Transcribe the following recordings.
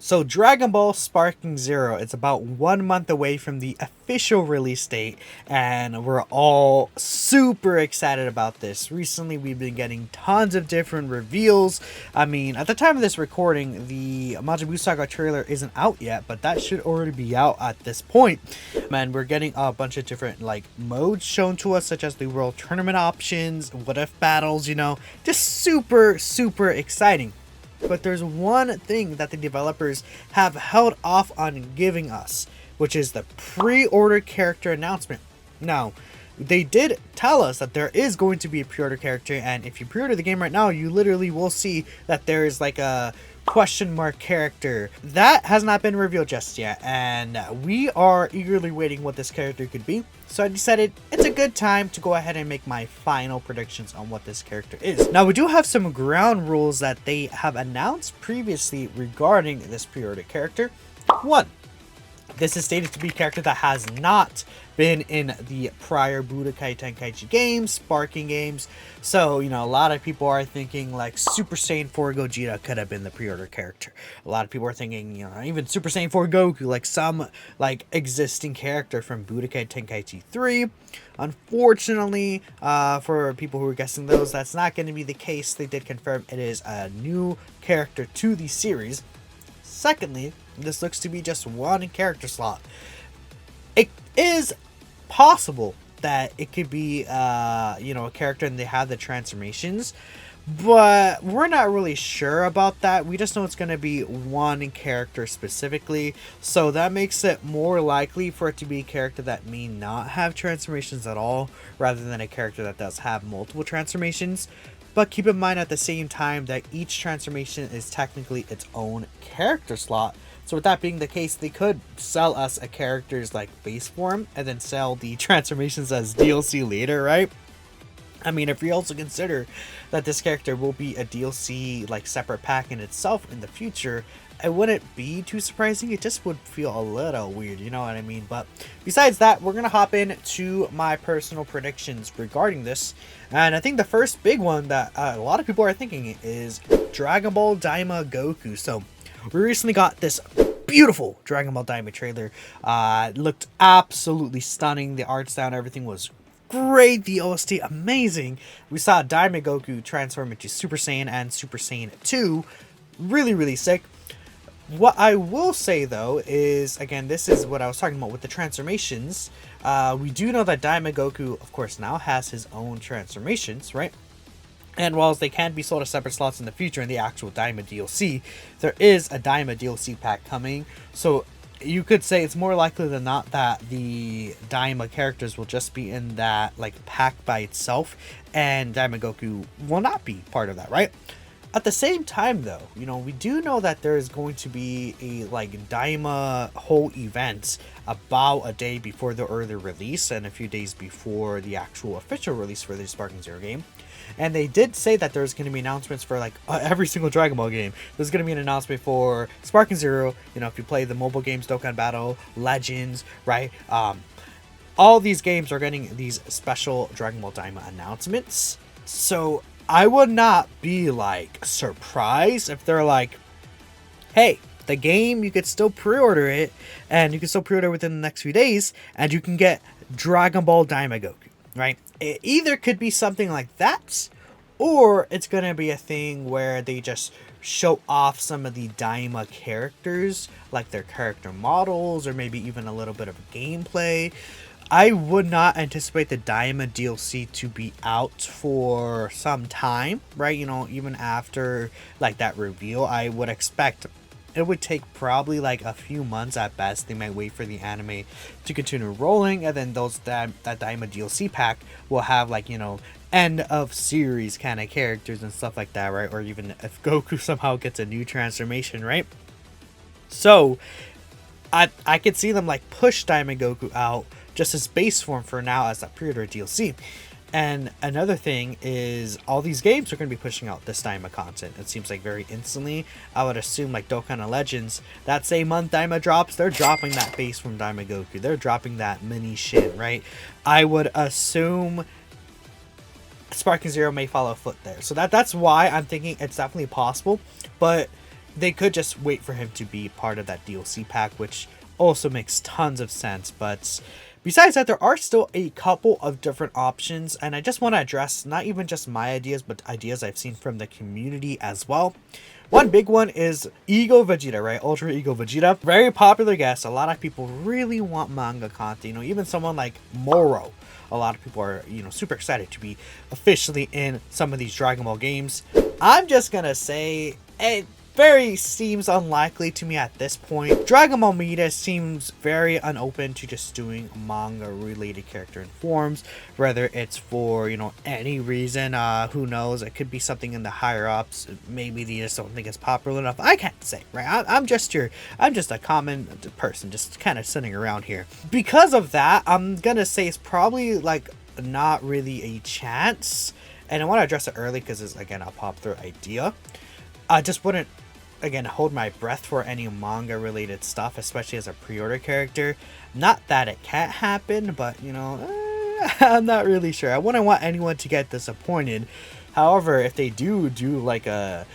So Dragon Ball Sparking Zero, it's about 1 month away from the official release date, and we're all super excited about this. Recently, we've been getting tons of different reveals. I mean, at the time of this recording, the Majin Buu Saga trailer isn't out yet, but that should already be out at this point. And we're getting a bunch of different like modes shown to us, such as the World Tournament options, what if battles, just super exciting. But there's one thing that the developers have held off on giving us, which is the pre-order character announcement. Now, they did tell us that there is going to be a pre-order character, and if you pre-order the game right now, you literally will see that there's like a question mark character. That has not been revealed just yet, and we are eagerly waiting what this character could be. So I decided it's a good time to go ahead and make my final predictions on what this character is. Now, we do have some ground rules that they have announced previously regarding this pre-order character. One, this is stated to be a character that has not been in the prior Budokai Tenkaichi games, Sparking games. So, a lot of people are thinking like Super Saiyan 4 Gogeta could have been the pre-order character. A lot of people are thinking, even Super Saiyan 4 Goku, like some like existing character from Budokai Tenkaichi 3. Unfortunately, for people who are guessing those, that's not going to be the case. They did confirm it is a new character to the series. Secondly, this looks to be just one character slot. It is possible that it could be, a character and they have the transformations, but we're not really sure about that. We just know it's going to be one character specifically, so that makes it more likely for it to be a character that may not have transformations at all, rather than a character that does have multiple transformations. But keep in mind at the same time that each transformation is technically its own character slot. So with that being the case, they could sell us a character's like base form and then sell the transformations as DLC later, right? I mean, if we also consider that this character will be a DLC like separate pack in itself in the future, it wouldn't be too surprising. It just would feel a little weird, you know what I mean? But besides that, we're going to hop into my personal predictions regarding this. And I think the first big one that a lot of people are thinking is Dragon Ball Daima Goku. So we recently got this beautiful Dragon Ball Daima trailer. It looked absolutely stunning. The art style and everything was great. The OST amazing. We saw Daima Goku transform into Super Saiyan and Super Saiyan 2. Really sick. What I will say though is, again, this is what I was talking about with the transformations. We do know that Daima Goku, of course, now has his own transformations, right? And whilst they can be sold as separate slots in the future in the actual Daima DLC, there is a Daima DLC pack coming. So you could say it's more likely than not that the Daima characters will just be in that like pack by itself, and Daima Goku will not be part of that, right? At the same time though, we do know that there is going to be a like Daima whole event about a day before the early release and a few days before the actual official release for the Sparking Zero game. And they did say that there's going to be announcements for like every single Dragon Ball game. There's going to be an announcement for Sparking Zero, if you play the mobile games, Dokkan Battle, Legends, right? All these games are getting these special Dragon Ball Daima announcements. So I would not be like surprised if they're like, hey, the game, you could still pre-order it, and you can still pre-order within the next few days, and you can get Dragon Ball Daima Goku, right? It either could be something like that, or it's going to be a thing where they just show off some of the Daima characters, like their character models, or maybe even a little bit of gameplay. I would not anticipate the Daima DLC to be out for some time, right? Even after like that reveal, I would expect it would take probably like a few months at best. They might wait for the anime to continue rolling, and then that Daima DLC pack will have like, end of series kind of characters and stuff like that, right? Or even if Goku somehow gets a new transformation, right? So I could see them like push Daima Goku out just as base form for now as that pre-order DLC. And another thing is all these games are going to be pushing out this Daima content. It seems like very instantly. I would assume like Dokkan and Legends, that same month Daima drops, they're dropping that base from Daima Goku. They're dropping that mini Shin, right? I would assume Sparking Zero may follow foot there. So that's why I'm thinking it's definitely possible. But they could just wait for him to be part of that DLC pack, which also makes tons of sense. But besides that, there are still a couple of different options, and I just want to address not even just my ideas, but ideas I've seen from the community as well. One big one is Ego Vegeta, right? Ultra Ego Vegeta. Very popular guest. A lot of people really want manga content. You know, even someone like Moro. A lot of people are, you know, super excited to be officially in some of these Dragon Ball games. I'm just gonna say it very seems unlikely to me at this point. Dragon Ball Media seems very unopen to just doing manga related character and forms, whether it's for, you know, any reason. Who knows, it could be something in the higher ups. Maybe they just don't think it's popular enough. I can't say, right? I'm just a common person just kind of sitting around here. Because of that, I'm gonna say it's probably like not really a chance, and I want to address it early because it's, again, a popular idea. I just wouldn't, again, hold my breath for any manga related stuff, especially as a pre-order character. Not that it can't happen, but, you know, I'm not really sure. I wouldn't want anyone to get disappointed. However, if they do like a,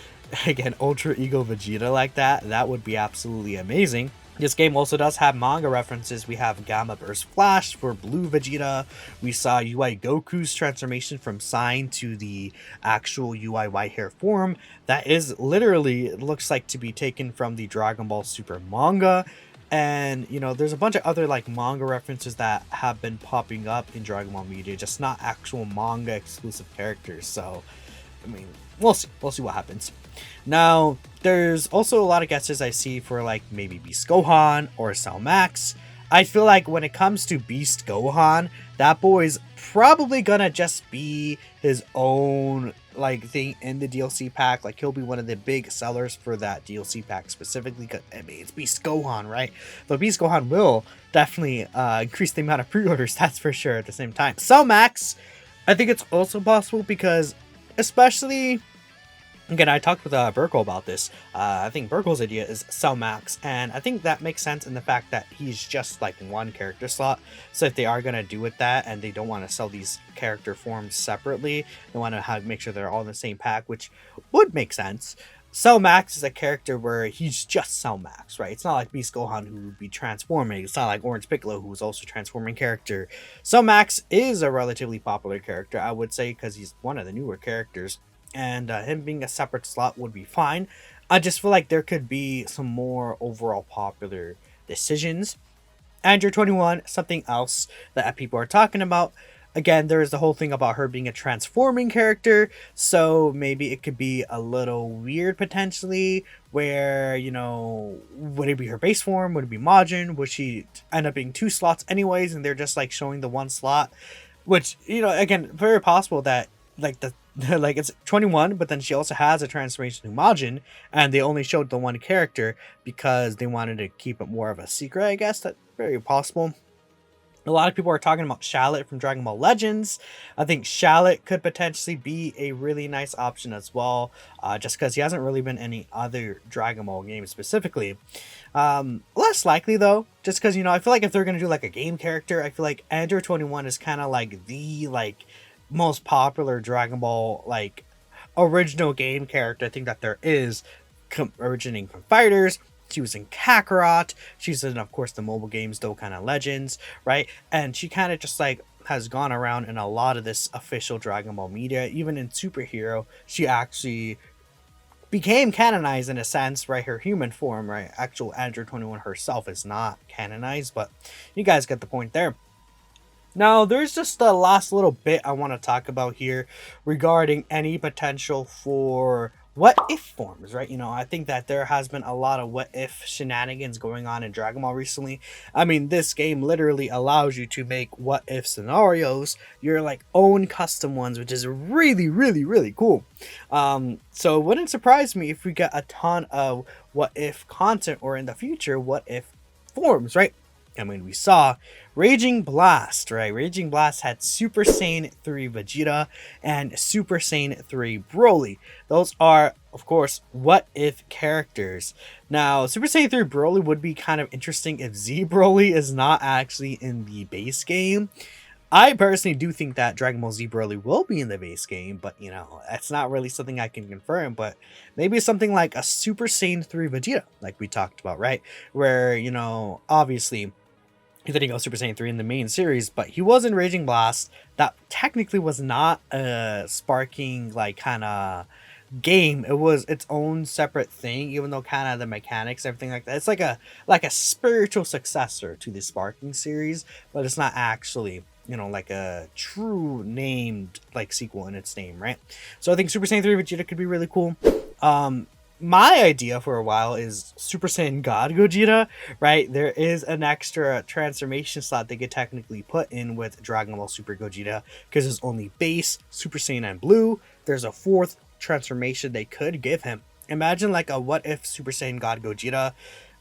again, Ultra Ego Vegeta like that, that would be absolutely amazing. This game also does have manga references. We have Gamma Burst Flash for Blue Vegeta. We saw UI Goku's transformation from Sign to the actual UI white hair form. That is literally, it looks like, to be taken from the Dragon Ball Super manga. And, you know, there's a bunch of other like manga references that have been popping up in Dragon Ball Media, just not actual manga exclusive characters. So, I mean, we'll see what happens. Now, there's also a lot of guesses I see for like maybe Beast Gohan or Cell Max. I feel like when it comes to Beast Gohan, that boy's probably gonna just be his own like thing in the DLC pack. Like, he'll be one of the big sellers for that DLC pack specifically, because I mean, it's Beast Gohan, right? But Beast Gohan will definitely increase the amount of pre-orders, that's for sure. At the same time, Cell Max, I think it's also possible because, especially, again, I talked with Burko about this. I think Burko's idea is Cell Max, and I think that makes sense in the fact that he's just like one character slot. So if they are going to do with that and they don't want to sell these character forms separately, they want to make sure they're all in the same pack, which would make sense. Cell Max is a character where he's just Cell Max, right? It's not like Beast Gohan, who would be transforming. It's not like Orange Piccolo, who is also a transforming character. Cell Max is a relatively popular character, I would say, because he's one of the newer characters. And him being a separate slot would be fine. I just feel like there could be some more overall popular decisions. Android 21, something else that people are talking about. Again, there is the whole thing about her being a transforming character, so maybe it could be a little weird potentially, where, you know, would it be her base form? Would it be Majin? Would she end up being two slots anyways, and they're just like showing the one slot? Which, you know, again, very possible that like like it's 21, but then she also has a transformation to Majin, and they only showed the one character because they wanted to keep it more of a secret, I guess. That's very possible. A lot of people are talking about Shallot from Dragon Ball Legends. I think Shallot could potentially be a really nice option as well, just because he hasn't really been any other Dragon Ball games specifically. Less likely though, just because, you know, I feel like if they're going to do like a game character, I feel like Android 21 is kind of like the like most popular Dragon Ball like original game character I think that there is, originating from Fighters. She was in Kakarot. She's in, of course, the mobile games, Dokkan and Legends, right? And she kind of just like has gone around in a lot of this official Dragon Ball media. Even in Superhero, she actually became canonized in a sense, right? Her human form, right? Actual Android 21 herself is not canonized, but you guys get the point there. Now, there's just the last little bit I want to talk about here regarding any potential for what if forms, right? You know, I think that there has been a lot of what if shenanigans going on in Dragon Ball recently. I mean, this game literally allows you to make what if scenarios, your like own custom ones, which is really, really, really cool. So it wouldn't surprise me if we get a ton of what if content, or in the future, what if forms, right? I mean, we saw Raging Blast, right? Raging Blast had Super Saiyan 3 Vegeta and Super Saiyan 3 Broly. Those are, of course, what if characters. Now, Super Saiyan 3 Broly would be kind of interesting if Z Broly is not actually in the base game. I personally do think that Dragon Ball Z Broly will be in the base game, but you know, that's not really something I can confirm. But maybe something like a Super Saiyan 3 Vegeta, like we talked about, right? Where, you know, obviously he didn't go Super Saiyan 3 in the main series, but he was in Raging Blast. That technically was not a sparking, like, kind of game. It was its own separate thing, even though kind of the mechanics, everything like that. It's like a spiritual successor to the Sparking series, but it's not actually, you know, like a true named like sequel in its name, right? So I think Super Saiyan 3 Vegeta could be really cool. Um my idea for a while is Super Saiyan God Gogeta, right? There is an extra transformation slot they could technically put in with Dragon Ball Super Gogeta because it's only base, Super Saiyan and Blue. There's a fourth transformation they could give him. Imagine like a what if Super Saiyan God Gogeta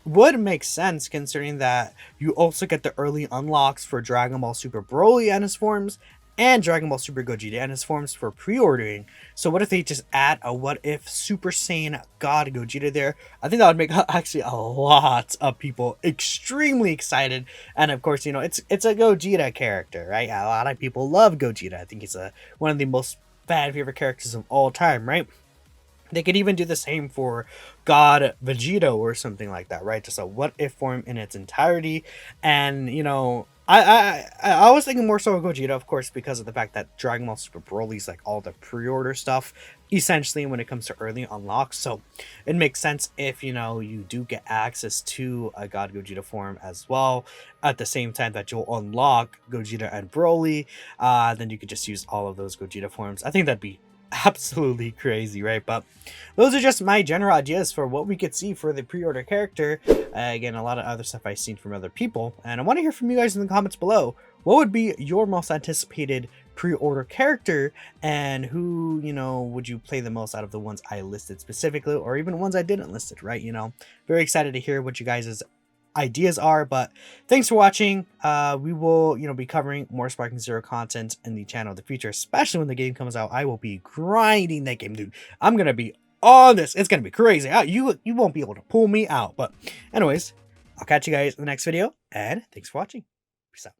would make sense considering that you also get the early unlocks for Dragon Ball Super Broly and his forms and Dragon Ball Super Gogeta and his forms for pre-ordering. So what if they just add a what if Super Saiyan God Gogeta there? I think that would make actually a lot of people extremely excited. And of course, you know, it's a Gogeta character, right? A lot of people love Gogeta. I think he's one of the most fan favorite characters of all time, right? They could even do the same for God Vegito or something like that, right? Just a what if form in its entirety. And you know, I was thinking more so of Gogeta, of course, because of the fact that Dragon Ball Super Broly's like all the pre-order stuff, essentially when it comes to early unlocks. So it makes sense if you know you do get access to a God Gogeta form as well at the same time that you'll unlock Gogeta and Broly. Then you could just use all of those Gogeta forms. I think that'd be absolutely crazy, right? But those are just my general ideas for what we could see for the pre-order character. Again, a lot of other stuff I've seen from other people, and I want to hear from you guys in the comments below. What would be your most anticipated pre-order character, and who, you know, would you play the most out of the ones I listed specifically, or even ones I didn't list it, right? You know, very excited to hear what you guys' ideas are. But thanks for watching. We will, you know, be covering more Sparking Zero content in the channel in the future, especially when the game comes out. I will be grinding that game, dude. I'm gonna be on this. It's gonna be crazy. You won't be able to pull me out. But anyways, I'll catch you guys in the next video, and thanks for watching. Peace out.